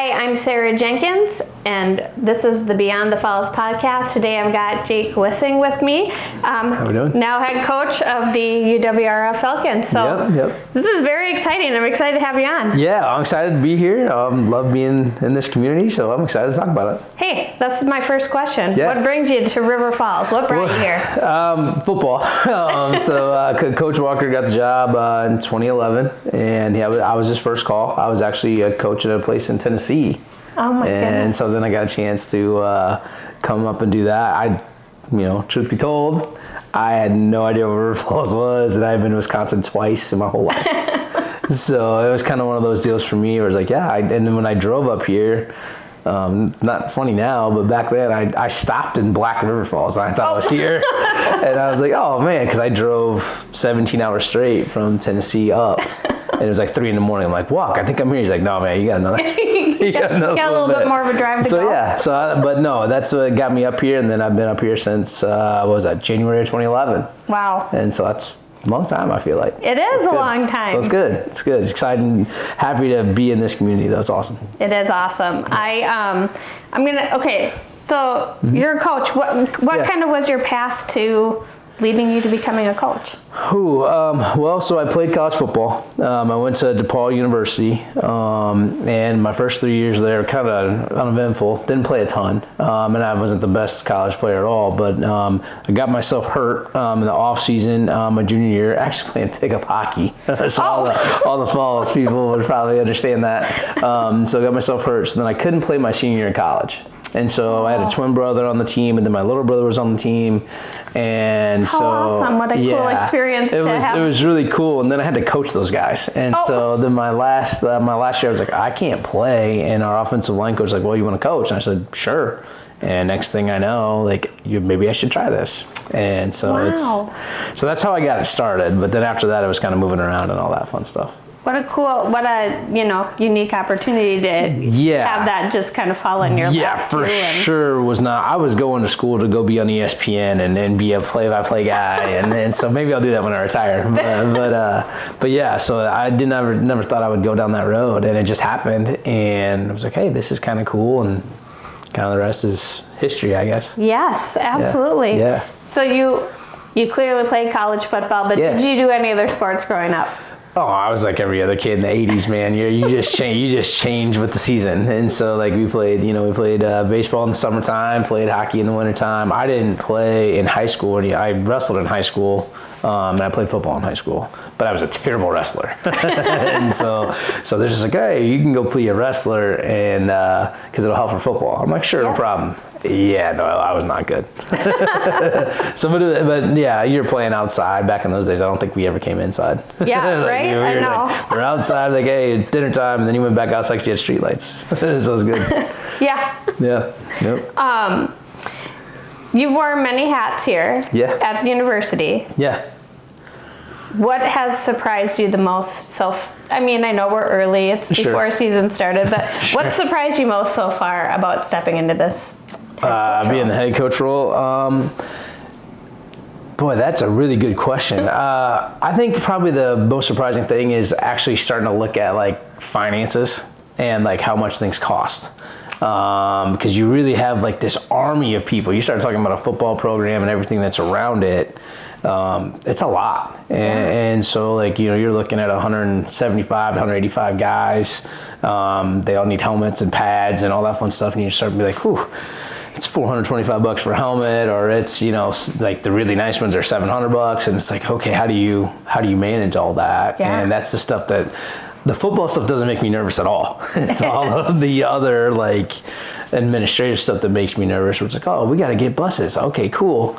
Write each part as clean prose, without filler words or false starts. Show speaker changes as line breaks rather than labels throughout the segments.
Hi, I'm Sarah Jenkins, and this is the Beyond the Falls podcast. Today I've got Jake Wissing with me,
How we doing?
now head coach of the UW-RF Falcons. So
Yep.
This is very exciting. I'm excited to have you on.
Yeah, I'm excited to be here. Love being in this community, so I'm excited to talk about it.
Hey, that's my first question.
Yeah.
What brings you to River Falls? What brought you here?
Football. Coach Walker got the job in 2011, and I was his first call. I was actually a coach at a place in Tennessee.
Oh my
And
goodness.
so then I got a chance to come up and do that. Truth be told, I had no idea what River Falls was, and I've been in Wisconsin twice in my whole life. So it was kind of one of those deals for me where it's like, and then when I drove up here, not funny now, but back then I stopped in Black River Falls and I thought I was here. And I was like, oh man, because I drove 17 hours straight from Tennessee up. And it was like 3 a.m. I'm like, walk, I think I'm here. He's like, no man, you got another.
You got a little bit more of a drive to go.
But no, that's what got me up here. And then I've been up here since, January of 2011.
Wow.
And so that's a long time, I feel like.
It is a long time.
So it's good. It's good. It's exciting. Happy to be in this community, though. It's awesome.
It is awesome. So you're a coach. What kind of was your path to leading you to becoming a coach?
So I played college football. I went to DePaul University, and my first 3 years there were kind of uneventful. Didn't play a ton, and I wasn't the best college player at all. But I got myself hurt in the off season, my junior year, actually playing pickup hockey. So all the Falls people would probably understand that. So I got myself hurt. So then I couldn't play my senior year in college. And so I had a twin brother on the team, and then my little brother was on the team. And
How awesome. What a cool experience to have.
It was really cool. And then I had to coach those guys. And so then my last year, I was like, I can't play. And our offensive line coach was like, well, you want to coach? And I said, sure. And next thing I know, maybe I should try this. And so so that's how I got it started. But then after that, I was kind of moving around and all that fun stuff.
What a unique opportunity to have that just kind of fall in your lap.
Yeah, for sure was not. I was going to school to go be on ESPN and then be a play-by-play guy, and so maybe I'll do that when I retire. But yeah, so I never thought I would go down that road, and it just happened, and I was like, hey, this is kind of cool, and kind of the rest is history, I guess.
Yes, absolutely.
Yeah.
So you clearly played college football, but did you do any other sports growing up?
Oh, I was like every other kid in the '80s, man. You just change with the season, and so we played baseball in the summertime, played hockey in the wintertime. I didn't play in high school. I wrestled in high school, and I played football in high school, but I was a terrible wrestler. And so they're just like, hey, you can go be a wrestler, and because it'll help for football. I'm like, sure, no problem. Yeah, no, I was not good. But yeah, you're playing outside. Back in those days, I don't think we ever came inside.
Yeah, right? I know.
We're outside, hey, it's dinner time, and then you went back outside because you had street lights. So it was good.
Yeah.
Yeah. Yep.
You've worn many hats here at the university.
Yeah.
What has surprised you the most? I know we're early, it's before season started, but what surprised you most so far about stepping into this
being the head coach role? Boy, that's a really good question. I think probably the most surprising thing is actually starting to look at finances and how much things cost. Because you really have this army of people. You start talking about a football program and everything that's around it. It's a lot. And so you're looking at 175, 185 guys. They all need helmets and pads and all that fun stuff. And you start to be like, whew, it's $425 for a helmet, or it's, the really nice ones are $700. And it's like, okay, how do you manage all that?
Yeah.
And that's the stuff that the football stuff doesn't make me nervous at all. It's all of the other administrative stuff that makes me nervous. Where it's like, oh, we got to get buses. Okay, cool.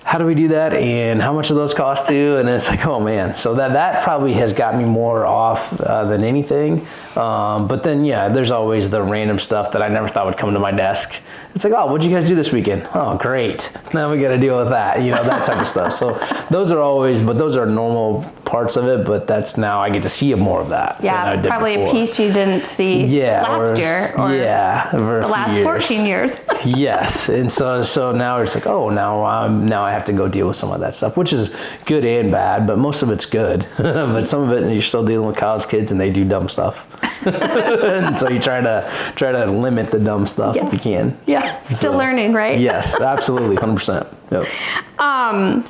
How do we do that, and how much do those cost too? And it's like, oh man. So that probably has got me more off than anything. But then there's always the random stuff that I never thought would come to my desk. It's like, oh, what'd you guys do this weekend? Oh, great. Now we got to deal with that, that type of stuff. So those are normal parts of it, but that's now I get to see more of that.
Yeah, probably before. A piece you didn't see last year or the last 14 years.
Yes, and so now it's like, oh, now I have to go deal with some of that stuff, which is good and bad, but most of it's good. But some of it, you're still dealing with college kids and they do dumb stuff. And so you try to limit the dumb stuff if you can.
Yeah, still learning, right?
Yes, absolutely, 100%. Yep.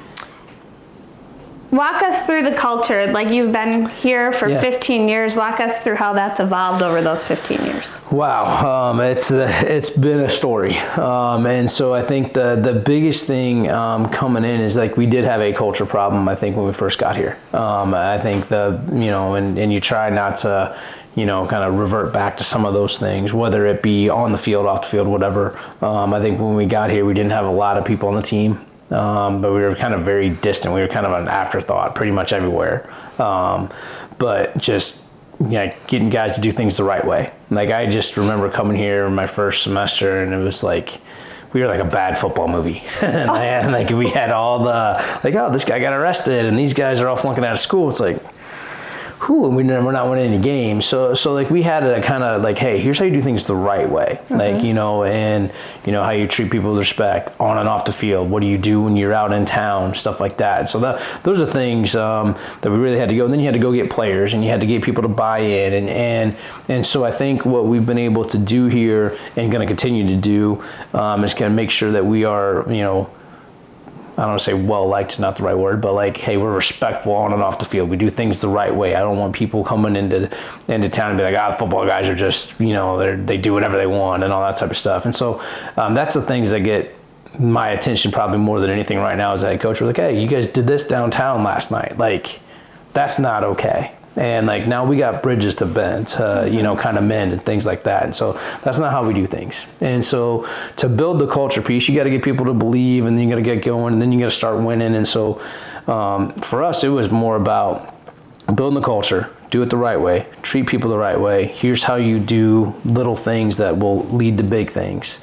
Walk us through the culture. Like, you've been here for 15 years. Walk us through how that's evolved over those 15 years.
Wow, it's been a story, and so I think the biggest thing coming in is, like, we did have a culture problem. I think when we first got here, I think and you try not to, kind of revert back to some of those things, whether it be on the field, off the field, whatever. I think when we got here, we didn't have a lot of people on the team. But we were kind of very distant. We were kind of an afterthought pretty much everywhere. But just getting guys to do things the right way. Like, I just remember coming here my first semester, and it was like we were like a bad football movie. And like, we had all the, like, oh, this guy got arrested, and these guys are all flunking out of school. It's like, and we're not winning any games. So like, we had to kind of like, hey, here's how you do things the right way. Like, and how you treat people with respect on and off the field. What do you do when you're out in town? Stuff like that. So those are things that we really had to go. And then you had to go get players, and you had to get people to buy in. And so I think what we've been able to do here and going to continue to do is kind of make sure that we are, I don't want to say well-liked, not the right word, but like, hey, we're respectful on and off the field. We do things the right way. I don't want people coming into town and be like, the football guys are just, they do whatever they want and all that type of stuff. And so that's the things that get my attention probably more than anything right now as a head coach. We're like, hey, you guys did this downtown last night. Like, that's not okay. And like, now we got bridges to bend, to, kind of mend and things like that. And so that's not how we do things. And so to build the culture piece, you got to get people to believe, and then you got to get going, and then you got to start winning. And so for us, it was more about building the culture, do it the right way, treat people the right way. Here's how you do little things that will lead to big things.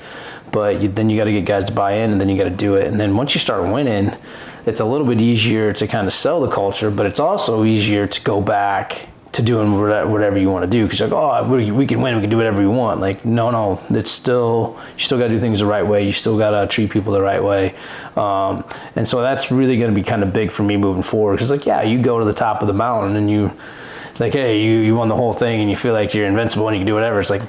But then you got to get guys to buy in, and then you got to do it. And then once you start winning, it's a little bit easier to kind of sell the culture, but it's also easier to go back to doing whatever you want to do. Because you're like, oh, we can win, we can do whatever we want. Like, no, it's still, you still got to do things the right way. You still got to treat people the right way. And so that's really going to be kind of big for me moving forward. Because, like, you go to the top of the mountain and you, like, hey, you won the whole thing and you feel like you're invincible and you can do whatever. It's like,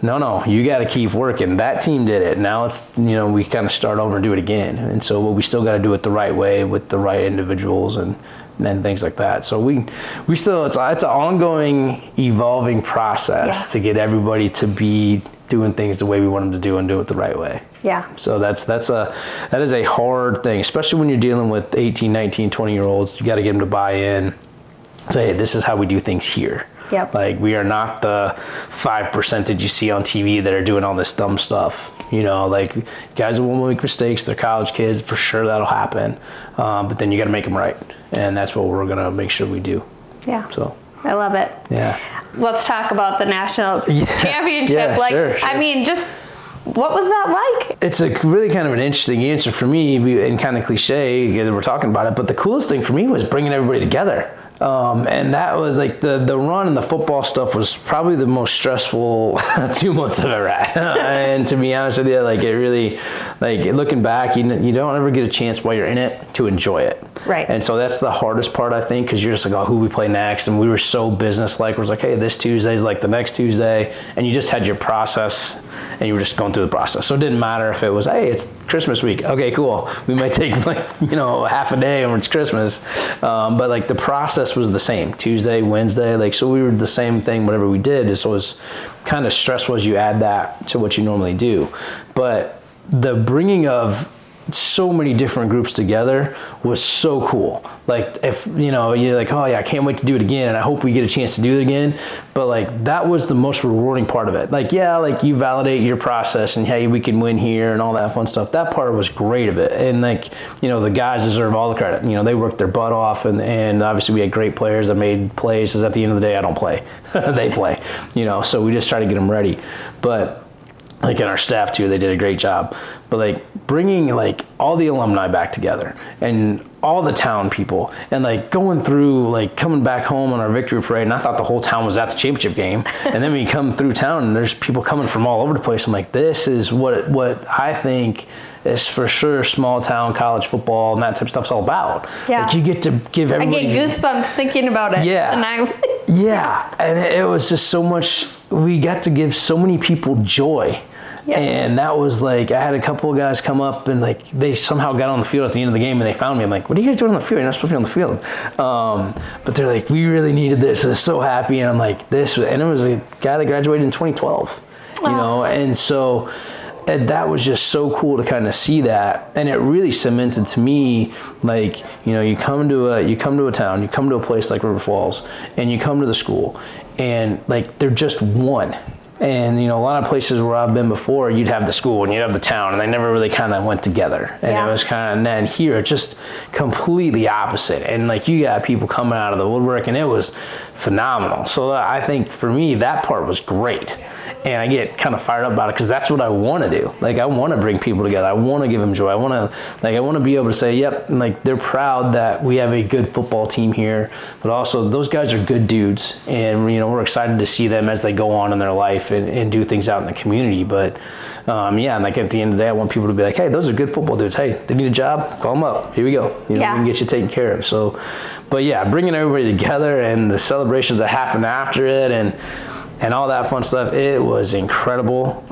no, you got to keep working. That team did it. Now it's, we kind of start over and do it again. And so we still got to do it the right way with the right individuals and things like that. So we still, it's an ongoing, evolving process to get everybody to be doing things the way we want them to do and do it the right way.
Yeah.
So that is a hard thing, especially when you're dealing with 18, 19, 20-year-olds. You got to get them to buy in. Say, hey, this is how we do things here.
Yep.
Like, we are not the 5% that you see on TV that are doing all this dumb stuff. Like, guys will make mistakes. They're college kids. For sure that'll happen. But then you got to make them right. And that's what we're going to make sure we do.
Yeah.
So
I love it.
Yeah.
Let's talk about the national championship.
Yeah,
like,
sure.
I mean, just what was that like?
It's a really kind of an interesting answer for me, and kind of cliche, we're talking about it. But the coolest thing for me was bringing everybody together. And that was like the run and the football stuff was probably the most stressful 2 months I've ever had. And to be honest with you, like, it really, like, looking back, you don't ever get a chance while you're in it to enjoy it.
Right.
And so that's the hardest part, I think, because you're just like, oh, who we play next? And we were so business-like. It was like, hey, this Tuesday's like the next Tuesday. And you just had your process, and you were just going through the process. So it didn't matter if it was, hey, it's Christmas week. Okay, cool. We might take half a day when it's Christmas. But like, the process was the same. Tuesday, Wednesday, like, so we were the same thing, whatever we did. So it was kind of stressful as you add that to what you normally do. But the bringing of so many different groups together was so cool. Like, if you're like, oh yeah, I can't wait to do it again, and I hope we get a chance to do it again. But like, that was the most rewarding part of it. Like, yeah, like, you validate your process and hey, we can win here and all that fun stuff. That part was great of it. And like, the guys deserve all the credit. They worked their butt off, and obviously we had great players that made plays, because at the end of the day, I don't play. They play. So we just try to get them ready. But like in our staff too, they did a great job. But like bringing like all the alumni back together and all the town people and like going through like coming back home on our victory parade, and I thought the whole town was at the championship game. And then we come through town and there's people coming from all over the place. I'm like, this is what I think is for sure small town college football and that type of stuff's all about.
Yeah.
Like you get to give everybody.
I get goosebumps thinking about it.
Yeah.
And
yeah. And it was just so much, we got to give so many people joy. Yeah. And that was like, I had a couple of guys come up and like they somehow got on the field at the end of the game and they found me. I'm like, what are you guys doing on the field? You're not supposed to be on the field. But they're like, we really needed this. I was so happy. And I'm like, this, and it was a guy that graduated in 2012, you know? And so that was just so cool to kind of see that. And it really cemented to me, like, you know, you come to a town, you come to a place like River Falls and you come to the school and like, they're just one. And, you know, a lot of places where I've been before, you'd have the school and you'd have the town, and they never really kind of went together. And it was kind of, and then here, it's just completely opposite. And, like, you got people coming out of the woodwork, and it was phenomenal. So I think, for me, that part was great. And I get kind of fired up about it because that's what I want to do. Like, I want to bring people together. I want to give them joy. I want to be able to say, yep, and, like, they're proud that we have a good football team here. But also, those guys are good dudes. And, you know, we're excited to see them as they go on in their life and do things out in the community. But yeah, and like at the end of the day, I want people to be like, hey, those are good football dudes. Hey, they need a job, call them up. Here we go. You know, we can get you taken care of. So, but yeah, bringing everybody together and the celebrations that happened after it and all that fun stuff, it was incredible.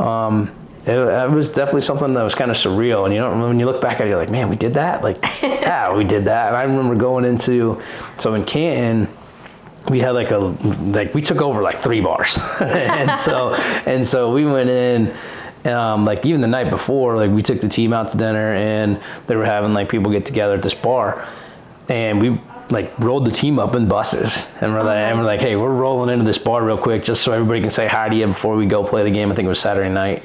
It was definitely something that was kind of surreal. And you know, when you look back at it, you're like, man, we did that? Like, yeah, we did that. And I remember going into, so in Canton, we had we took over like 3 bars. and so we went in, like even the night before, like we took the team out to dinner and they were having like people get together at this bar, and we like rolled the team up in buses and we're like, hey, we're rolling into this bar real quick just so everybody can say hi to you before we go play the game. I think it was Saturday night.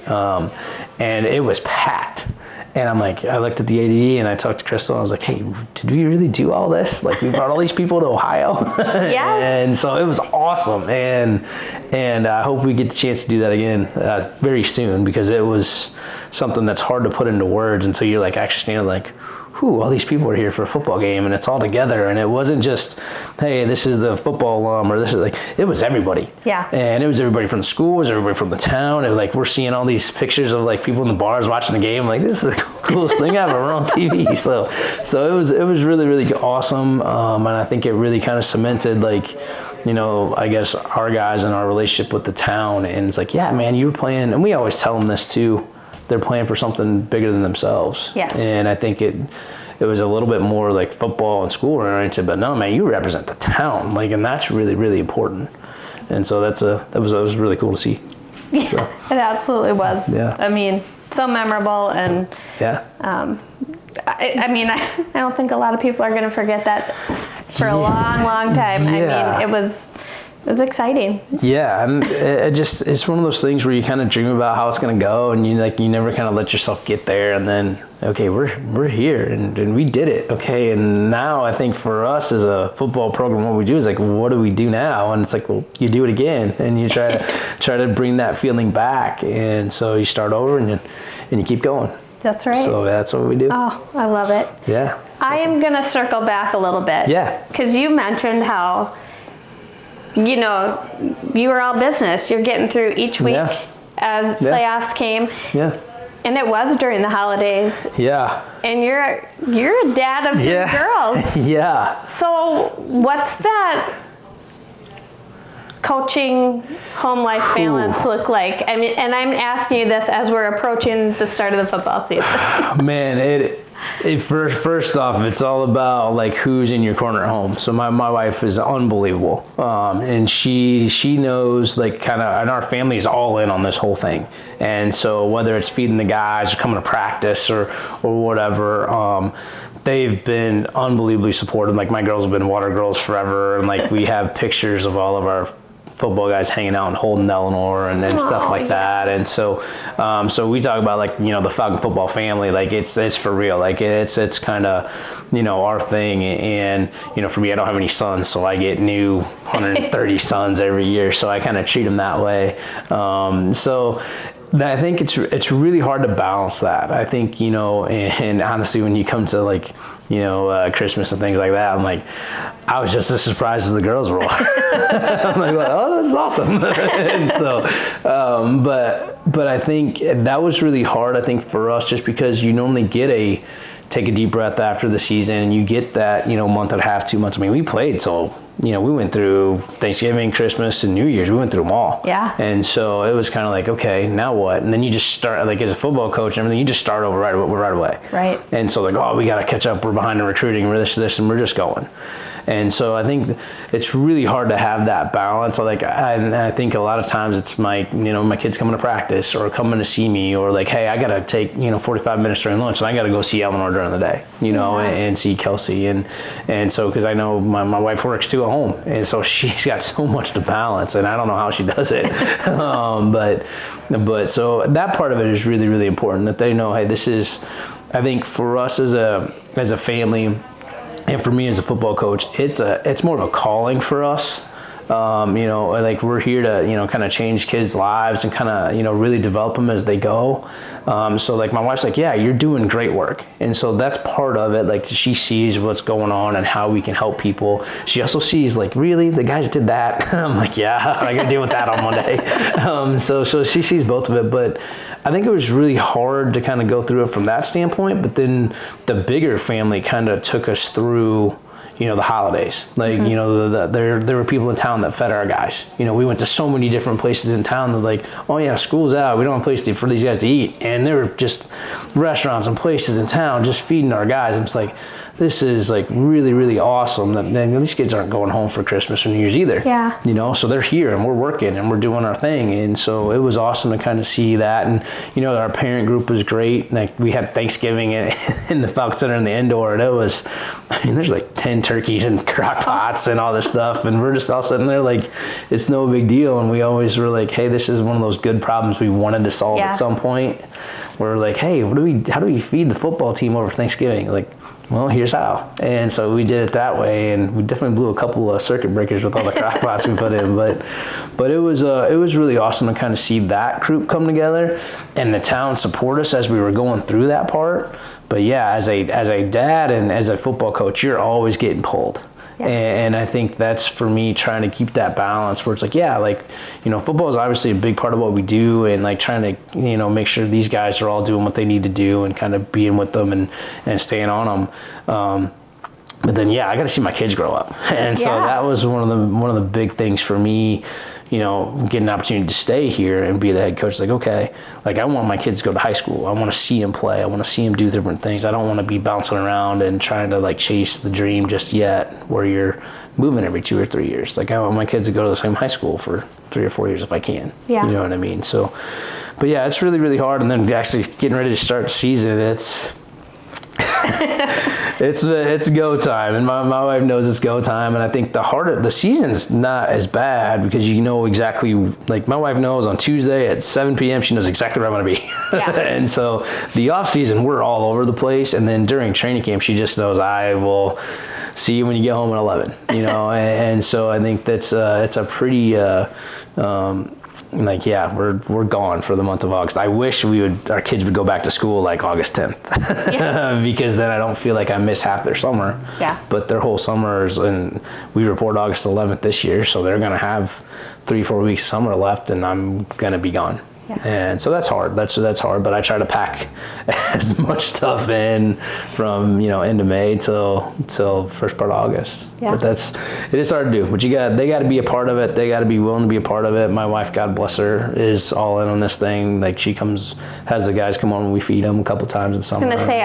And it was packed. And I'm like, I looked at the ADE and I talked to Crystal and I was like, hey, did we really do all this? Like, we brought all these people to Ohio.
Yes.
And so it was awesome. And I hope we get the chance to do that again very soon, because it was something that's hard to put into words until you're like actually standing like, all these people are here for a football game and it's all together. And it wasn't just, hey, this is the football alum, or this is like, it was everybody. Yeah. And it was everybody from the school, it was everybody from the town. It was like, we're seeing all these pictures of like people in the bars watching the game. Like, this is the coolest thing ever. We're on TV. So it was really, really awesome. And I think it really kind of cemented, like, you know, I guess our guys and our relationship with the town. And it's like, yeah, man, you were playing, and we always tell them this too, they're playing for something bigger than themselves. Yeah. And I think it was a little bit more like football and school oriented, but no, man, you represent the town, like, and that's really, really important. And so that was really cool to see.
Yeah, so. It absolutely was.
Yeah.
I mean, so memorable, and
yeah.
I mean, I don't think a lot of people are going to forget that for a long, long time. Yeah. I mean, it was exciting. Yeah,
and it's one of those things where you kind of dream about how it's going to go, and you never kind of let yourself get there, and then, okay, we're here, and we did it, okay, and now I think for us as a football program, what we do is like, what do we do now? And it's like, well, you do it again, and you try to bring that feeling back, and so you start over and you keep going.
That's right.
So that's what we do.
Oh, I love it.
Yeah.
I am going to circle back a little bit.
Yeah.
Because you mentioned how, you know, you were all business. You're getting through each week as playoffs came. Yeah. And it was during the holidays. Yeah. And you're a dad of 3 girls.
Yeah.
So what's that coaching home life balance look like? I mean, and I'm asking you this as we're approaching the start of the football season.
Man, first off, it's all about like who's in your corner at home. So my wife is unbelievable, and she knows, like, kind of, and our family is all in on this whole thing. And so whether it's feeding the guys or coming to practice or whatever, they've been unbelievably supportive. Like, my girls have been water girls forever, and like we have pictures of all of our football guys hanging out and holding Eleanor and stuff like that. And so we talk about, like, you know, the Falcon Football family, like it's for real. Like it's kind of, you know, our thing. And, you know, for me, I don't have any sons, so I get new 130 sons every year. So I kind of treat them that way. So I think it's really hard to balance that. I think, you know, and honestly, when you come to like, you know, Christmas and things like that, I'm like, I was just as surprised as the girls were. I'm like, oh, this is awesome. And so, but I think that was really hard, I think, for us, just because you normally take a deep breath after the season, and you get that, you know, month and a half, 2 months. I mean, we played, so, you know, we went through Thanksgiving, Christmas, and New Year's. We went through them all.
Yeah.
And so it was kind of like, okay, now what? And then you just start, like, as a football coach and everything, you just start over right away.
Right.
And so, like, oh, we got to catch up. We're behind in recruiting. We're this, and we're just going. And so I think it's really hard to have that balance. Like, I think a lot of times it's my kids coming to practice or coming to see me, or like, hey, I got to take, you know, 45 minutes during lunch, and I got to go see Eleanor during the day, you know, and see Kelsey. And so, because I know my wife works too at home, and so she's got so much to balance, and I don't know how she does it. But so that part of it is really, really important, that they know, hey, this is, I think for us as a family, and for me as a football coach, it's more of a calling for us. You know, like, we're here to, you know, kind of change kids' lives and kind of, you know, really develop them as they go. So like, my wife's like, yeah, you're doing great work. And so that's part of it. Like, she sees what's going on and how we can help people. She also sees, like, really, the guys did that. I'm like, yeah, I got to deal with that on Monday. So she sees both of it. But I think it was really hard to kind of go through it from that standpoint. But then the bigger family kind of took us through, you know, the holidays. Like, you know, there were people in town that fed our guys. You know, we went to so many different places in town that, like, oh yeah, school's out, we don't have a place for these guys to eat. And there were just restaurants and places in town just feeding our guys. I'm just like, this is like really, really awesome that these kids aren't going home for Christmas or New Year's either.
Yeah.
You know, so they're here and we're working and we're doing our thing. And so it was awesome to kind of see that. And, you know, our parent group was great. Like, we had Thanksgiving in the Falcon Center in the indoor, and it was, I mean, there's like 10 turkeys and crock pots and all this stuff. And we're just all sitting there like, it's no big deal. And we always were like, hey, this is one of those good problems we wanted to solve at some point. We're like, hey, how do we feed the football team over Thanksgiving? Like, well, here's how. And so we did it that way, and we definitely blew a couple of circuit breakers with all the crock pots we put in. But it was really awesome to kind of see that group come together and the town support us as we were going through that part. But yeah, as a dad and as a football coach, you're always getting pulled. Yeah. And I think that's, for me, trying to keep that balance where it's like, yeah, like, you know, football is obviously a big part of what we do, and like trying to, you know, make sure these guys are all doing what they need to do and kind of being with them and staying on them. But then, yeah, I got to see my kids grow up. And so that was one of the big things for me, you know, getting an opportunity to stay here and be the head coach. Like, okay, like, I want my kids to go to high school. I want to see them play. I want to see them do different things. I don't want to be bouncing around and trying to, like, chase the dream just yet, where you're moving every 2 or 3 years. Like, I want my kids to go to the same high school for 3 or 4 years if I can. Yeah. You know what I mean? So, but yeah, it's really, really hard. And then actually getting ready to start the season, it's go time, and my wife knows it's go time. And I think the season's not as bad because you know exactly, like, my wife knows on Tuesday at 7 p.m. she knows exactly where I'm going to be. Yeah. And so the off season, we're all over the place, and then during training camp she just knows I will see you when you get home at 11, you know. and so I think that's it's a pretty like, yeah, we're gone for the month of August. I wish our kids would go back to school like August 10th, because then I don't feel like I miss half their summer. Yeah. But their whole summers, and we report August 11th this year, so they're gonna have 3-4 weeks of summer left, and I'm gonna be gone. Yeah. And so that's hard. That's hard. But I try to pack as much stuff in from, you know, end of May till first part of August. Yeah. But it is hard to do. But they got to be a part of it. They got to be willing to be a part of it. My wife, God bless her, is all in on this thing. Like, she has the guys come on when we feed them a couple times in summer.
I was gonna say,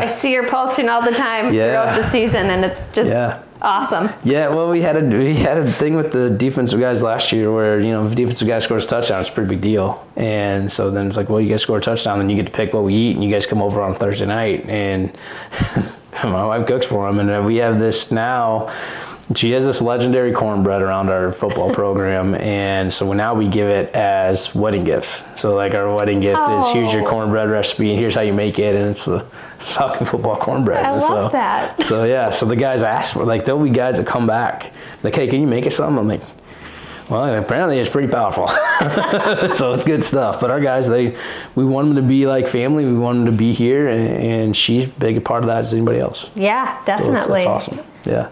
I see her posting all the time throughout the season, and it's just awesome. Yeah,
well, we had a thing with the defensive guys last year where, you know, if a defensive guy scores a touchdown, it's a pretty big deal. And so then it's like, well, you guys score a touchdown, then you get to pick what we eat, and you guys come over on Thursday night, and my wife cooks for them. And we have this now. She has this legendary cornbread around our football program, and so now we give it as wedding gift. So, like, our wedding gift is, here's your cornbread recipe, and here's how you make it, and it's the Falcon Football cornbread.
I love that.
So yeah, so the guys ask for, like, there'll be guys that come back, like, hey, can you make us something? I'm like, Well, apparently it's pretty powerful. So it's good stuff. But our guys, we want them to be like family. We want them to be here, and she's as big a part of that as anybody else.
Yeah, definitely.
So it's awesome. Yeah.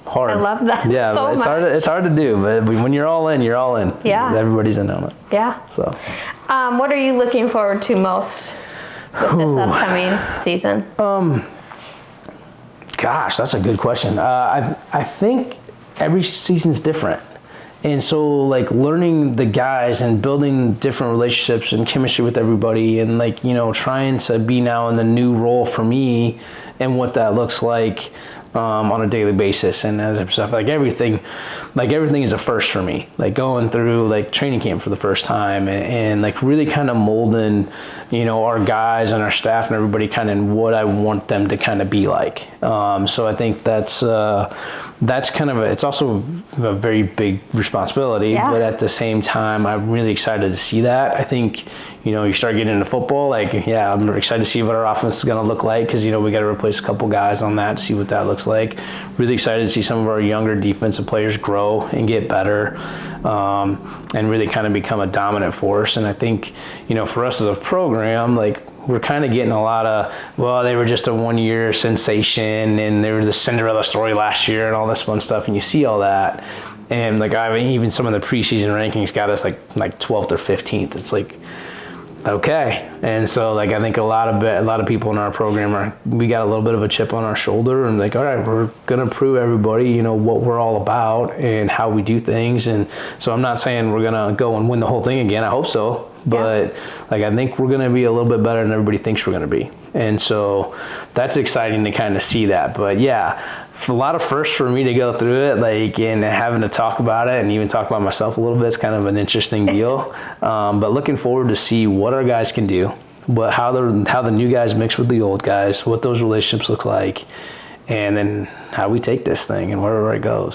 Hard.
I love that so
it's
much.
It's hard to do, but when you're all in, you're all in.
Yeah.
Everybody's in on it.
Yeah.
So.
What are you looking forward to most with this upcoming season?
Gosh, that's a good question. I think every season's different. And so, like, learning the guys and building different relationships and chemistry with everybody, and, like, you know, trying to be now in the new role for me and what that looks like on a daily basis and other stuff. Like everything is a first for me. Like going through like training camp for the first time and like really kind of molding, you know, our guys and our staff and everybody kind of what I want them to kind of be like. So I think that's kind of it's also a very big responsibility, but at the same time, I'm really excited to see that. I think, you know, you start getting into football, like, yeah, I'm excited to see what our offense is going to look like because, you know, we got to replace a couple guys on that to see what that looks like. Really excited to see some of our younger defensive players grow and get better and really kind of become a dominant force. And I think, you know, for us as a program, like, we're kind of getting a lot of, well, they were just a one-year sensation and they were the Cinderella story last year and all this fun stuff, and you see all that. And like even some of the preseason rankings got us like 12th or 15th. It's like, okay. And so like I think a lot of people in our program we got a little bit of a chip on our shoulder and like, all right, we're gonna prove everybody, you know, what we're all about and how we do things. And so I'm not saying we're gonna go and win the whole thing again. I hope so. But like I think we're going to be a little bit better than everybody thinks we're going to be. And so that's exciting to kind of see that. But yeah, a lot of firsts for me to go through it, like, and having to talk about it and even talk about myself a little bit is kind of an interesting deal. But looking forward to see what our guys can do, how the new guys mix with the old guys, what those relationships look like, and then how we take this thing and wherever it goes.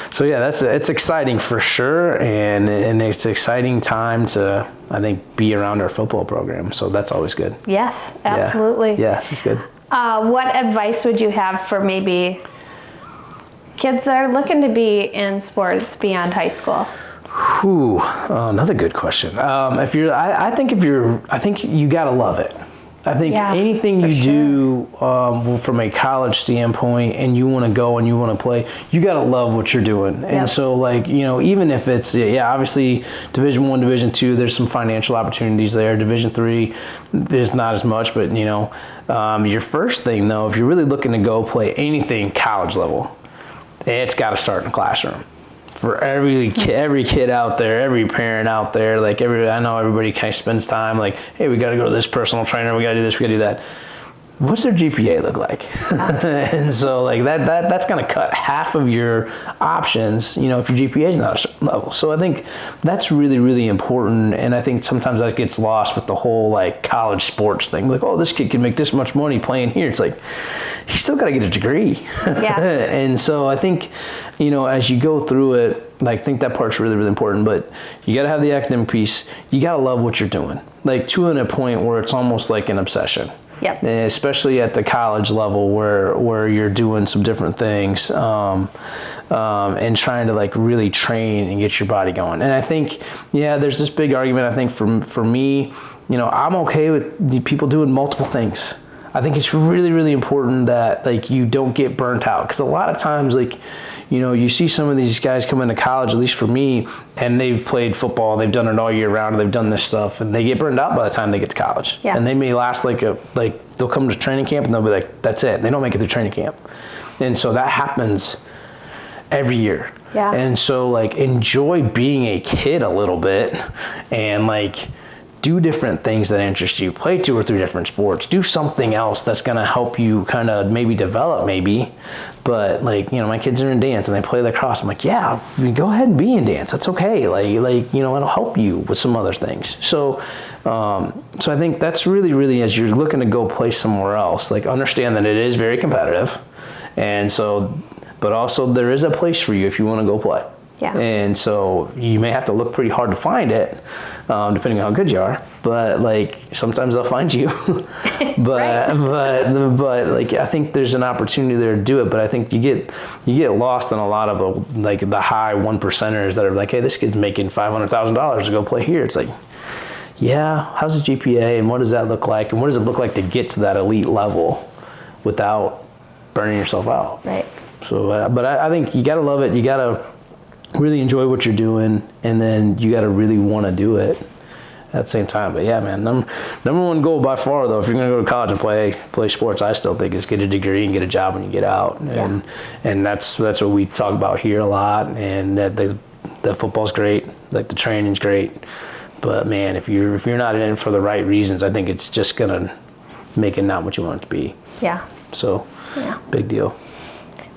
So yeah, it's exciting for sure, and it's an exciting time to, I think, be around our football program. So that's always good.
Yes, absolutely.
Yes, it's good.
What advice would you have for maybe kids that are looking to be in sports beyond high school?
Another good question. I think you gotta love it. I think anything you do from a college standpoint and you want to go and you want to play, you got to love what you're doing. And so, like, you know, even if it's, obviously Division I, Division II, there's some financial opportunities there. Division III, there's not as much, but, you know, your first thing, though, if you're really looking to go play anything college level, it's got to start in the classroom. For every kid out there, every parent out there, like I know everybody kind of spends time like, hey, we got to go to this personal trainer, we got to do this, we got to do that. What's their GPA look like? And so like that's going to cut half of your options, you know, if your GPA is not a certain level. So I think that's really, really important. And I think sometimes that gets lost with the whole like college sports thing. Like, oh, this kid can make this much money playing here. It's like, he's still got to get a degree. And so I think, you know, as you go through it, like, I think that part's really, really important, but you got to have the academic piece. You got to love what you're doing, like to a point where it's almost like an obsession.
Yep.
And especially at the college level where you're doing some different things and trying to like really train and get your body going. And I think, there's this big argument, I think for me, you know, I'm okay with the people doing multiple things. I think it's really, really important that like you don't get burnt out, because a lot of times, like, you know, you see some of these guys come into college, at least for me, and they've played football, they've done it all year round, and they've done this stuff, and they get burned out by the time they get to college. And they may last they'll come to training camp and they'll be like, that's it. They don't make it through training camp. And so that happens every year. And so like enjoy being a kid a little bit and like do different things that interest you. Play 2 or 3 different sports. Do something else that's going to help you kind of maybe develop maybe. But like, you know, my kids are in dance and they play lacrosse. I'm like, yeah, go ahead and be in dance. That's okay. Like, you know, it'll help you with some other things. So I think that's really, really, as you're looking to go play somewhere else, like understand that it is very competitive. And so, but also there is a place for you if you want to go play.
Yeah.
And so you may have to look pretty hard to find it, depending on how good you are. But like sometimes they'll find you. but like I think there's an opportunity there to do it. But I think you get lost in a lot of the high 1%ers that are like, hey, this kid's making $500,000 to go play here. It's like, yeah, how's the GPA and what does that look like and what does it look like to get to that elite level without burning yourself out?
Right.
So, but I think you gotta love it. You gotta really enjoy what you're doing, and then you gotta really want to do it at the same time. But yeah, man, number one goal by far, though, if you're gonna go to college and play sports, I still think is get a degree and get a job when you get out, and that's what we talk about here a lot. And that football's great, like the training's great, but man, if you're not in it for the right reasons, I think it's just gonna make it not what you want it to be.
Yeah.
So, big deal.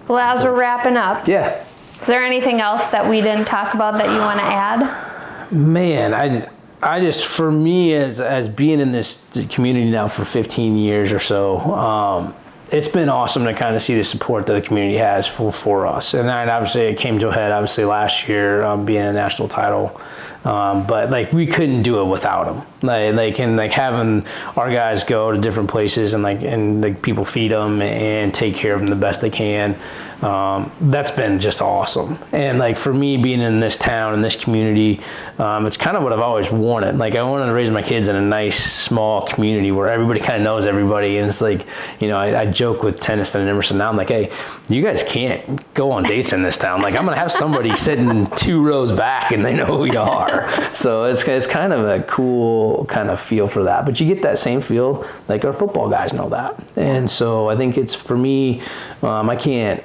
Well, as we're wrapping up,
is
there anything else that we didn't talk about that you want to add?
Man, I just, for me, as being in this community now for 15 years or so, it's been awesome to kind of see the support that the community has for us. And obviously it came to a head, last year, being a national title. But like we couldn't do it without them. Like having our guys go to different places and people feed them and take care of them the best they can. That's been just awesome. And like for me being in this town, in this community, it's kind of what I've always wanted. Like I wanted to raise my kids in a nice small community where everybody kind of knows everybody. And it's like, I joke with Tennyson and Emerson now. I'm like, hey, you guys can't go on dates in this town. Like I'm going to have somebody sitting 2 rows back and they know who you are. So it's kind of a cool kind of feel for that. But you get that same feel, like our football guys know that. And so I think it's, for me, I can't,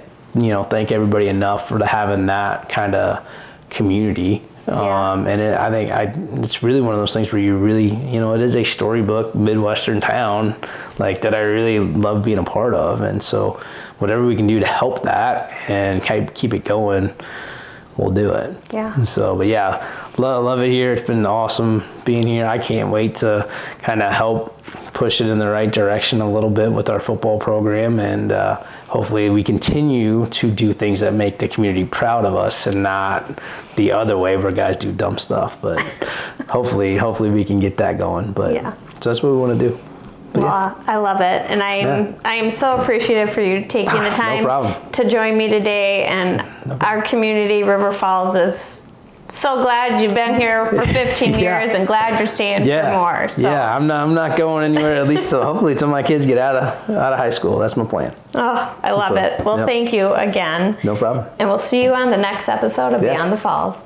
thank everybody enough for having that kind of community. And I think it's really one of those things where you really, it is a storybook Midwestern town, like that I really love being a part of. And so whatever we can do to help that and keep it going, we'll do it.
Yeah.
So, but yeah, love it here. It's been awesome being here. I can't wait to kind of help push it in the right direction a little bit with our football program, and hopefully we continue to do things that make the community proud of us and not the other way where guys do dumb stuff. But hopefully we can get that going. But so that's what we want to do.
Well, I love it, and I am so appreciative for you taking the time to join me today. And our community, River Falls, is so glad you've been here for 15 years, and glad you're staying for more. So.
Yeah, I'm not going anywhere. At least hopefully until my kids get out of high school. That's my plan.
Oh, I love it. Well, thank you again.
No problem.
And we'll see you on the next episode of Beyond the Falls.